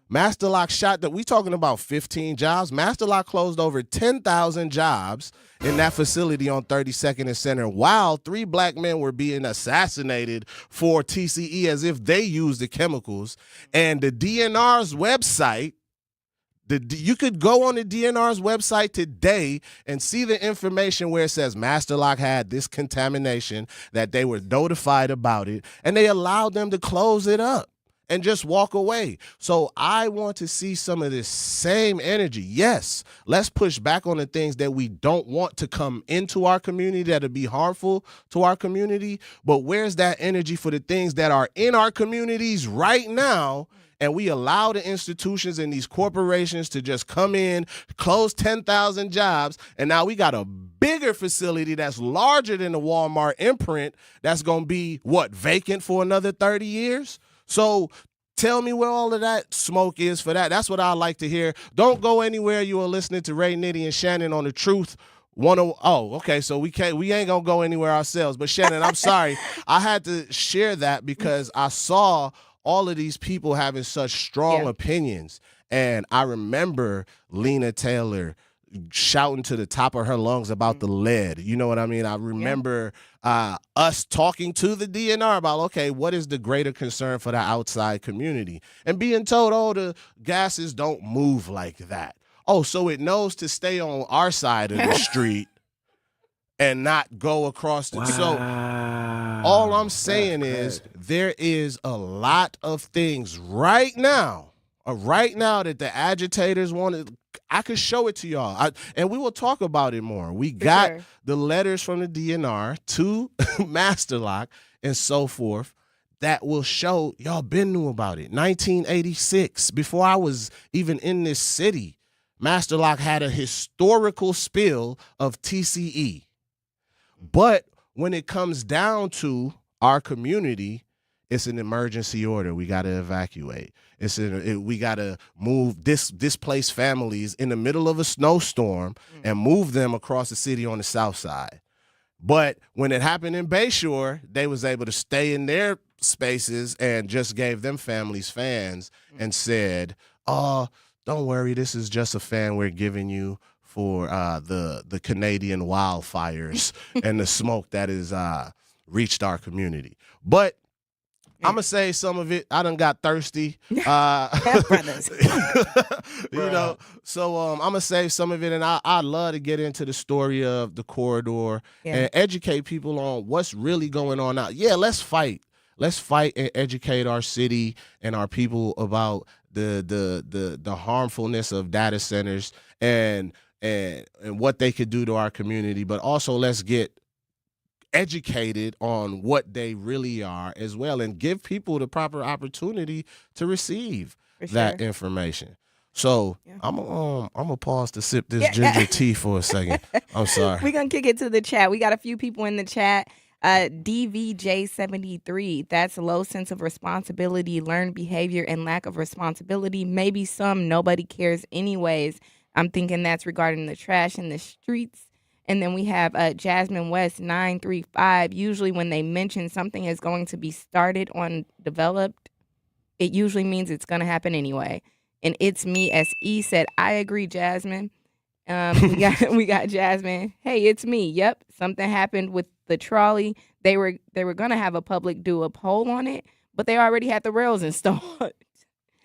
Master Lock shot that. We talking about 15 jobs. Master Lock closed over 10,000 jobs in that facility on 32nd and Center while 3 black men were being assassinated for TCE as if they used the chemicals. And the DNR's website, you could go on the DNR's website today and see the information where it says Master Lock had this contamination, that they were notified about it, and they allowed them to close it up and just walk away. So I want to see some of this same energy. Yes, let's push back on the things that we don't want to come into our community that'll be harmful to our community. But where's that energy for the things that are in our communities right now? And we allow the institutions and these corporations to just come in, close 10,000 jobs, and now we got a bigger facility that's larger than the Walmart imprint that's going to be, vacant for another 30 years? So tell me where all of that smoke is for that. That's what I like to hear. Don't go anywhere. You are listening to Ray, Nitty, and Shannon on The Truth. Okay, so we ain't gonna go anywhere ourselves. But Shannon, I'm sorry. I had to share that because I saw all of these people having such strong opinions. And I remember Lena Taylor shouting to the top of her lungs about the lead. You know what I mean? I remember us talking to the DNR about, okay, what is the greater concern for the outside community? And being told, the gases don't move like that. Oh, so it knows to stay on our side of the street and not go across the... So all I'm saying is there is a lot of things right now that the agitators wanted. I could show it to y'all, and we will talk about it more. We got the letters from the DNR to Master Lock and so forth that will show y'all been knew about it. 1986, before I was even in this city, Master Lock had a historical spill of TCE. But when it comes down to our community, it's an emergency order. We got to evacuate. We got to move displaced families in the middle of a snowstorm and move them across the city on the south side. But when it happened in Bayshore, they was able to stay in their spaces and just gave them families fans and said, "Oh, don't worry, this is just a fan we're giving you for the Canadian wildfires and the smoke that has reached our community." But I'm going to say some of it. I done got thirsty. Brothers. So I'm going to save some of it, and I'd love to get into the story of the corridor and educate people on what's really going on now. Yeah, let's fight. Let's fight and educate our city and our people about the harmfulness of data centers and what they could do to our community, but also let's get educated on what they really are as well and give people the proper opportunity to receive that information. So I'm gonna pause to sip this ginger tea for a second. I'm sorry. We're gonna kick it to the chat. We got a few people in the chat. DVJ73, that's low sense of responsibility, learned behavior, and lack of responsibility. Maybe some, nobody cares anyways. I'm thinking that's regarding the trash in the streets. And then we have Jasmine West 935. Usually when they mention something is going to be started on developed, it usually means it's going to happen anyway. And It's Me SE said, I agree, Jasmine. We got Jasmine. Hey, it's me. Yep, something happened with the trolley. They were going to have a public do a poll on it, but they already had the rails installed.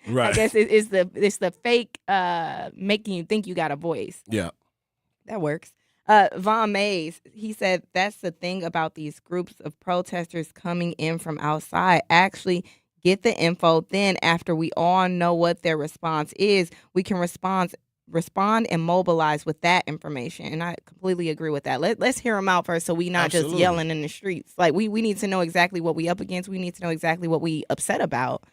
Right. I guess it's the fake making you think you got a voice. Yeah, that works. Von Mays, he said that's the thing about these groups of protesters coming in from outside. Actually, get the info. Then after we all know what their response is, we can respond respond and mobilize with that information. And I completely agree with that. Let's hear them out first, so we not Absolutely. just yelling in the streets. Like we need to know exactly what we up against. We need to know exactly what we upset about.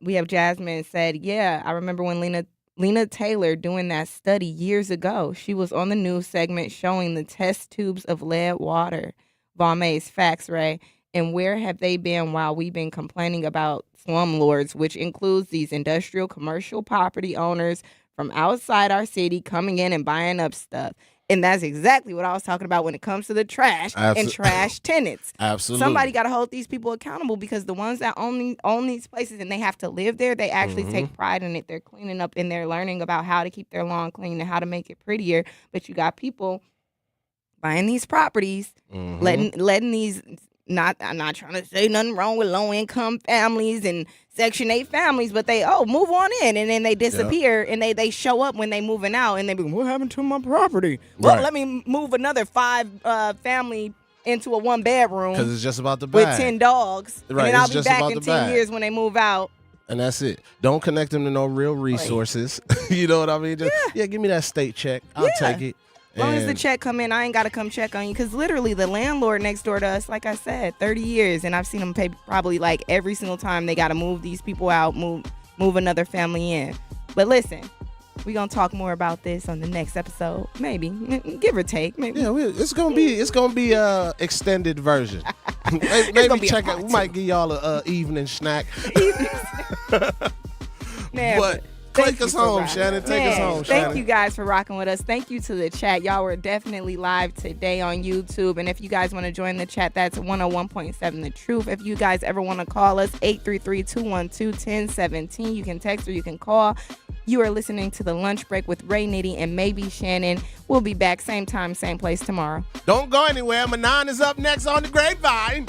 We have Jasmine said, yeah, I remember when Lena Taylor doing that study years ago. She was on the news segment showing the test tubes of lead water. Vaume's facts, Ray. And where have they been while we've been complaining about slumlords, which includes these industrial commercial property owners from outside our city coming in and buying up stuff? And that's exactly what I was talking about when it comes to the trash and trash tenants. Absolutely. Somebody got to hold these people accountable, because the ones that own these places and they have to live there, they actually take pride in it. They're cleaning up and they're learning about how to keep their lawn clean and how to make it prettier. But you got people buying these properties, letting these... I'm not trying to say nothing wrong with low-income families and Section 8 families, but they, move on in, and then they disappear, and they show up when they moving out, and they be, what happened to my property? Well, let me move another 5 family into a 1-bedroom. Because it's just about the bag. With 10 dogs. Right, And then I'll it's be just back about in the 10 bag. years when they move out. And that's it. Don't connect them to no real resources. You know what I mean? Just, give me that state check. I'll take it. As long as the check come in, I ain't got to come check on you. Because literally, the landlord next door to us, like I said, 30 years. And I've seen them pay probably like every single time they got to move these people out, move another family in. But listen, we're going to talk more about this on the next episode. Maybe. Give or take. Maybe. Yeah, it's gonna be a extended version. Maybe check it. We might give y'all a evening snack. Man, but take us home, Shannon. Take us home, Shannon. Thank you guys for rocking with us. Thank you to the chat. Y'all were definitely live today on YouTube. And if you guys want to join the chat, that's 101.7 The Truth. If you guys ever want to call us, 833-212-1017. You can text or you can call. You are listening to The Lunch Break with Ray Nitty and maybe Shannon. We'll be back same time, same place tomorrow. Don't go anywhere. Manon is up next on The Grapevine.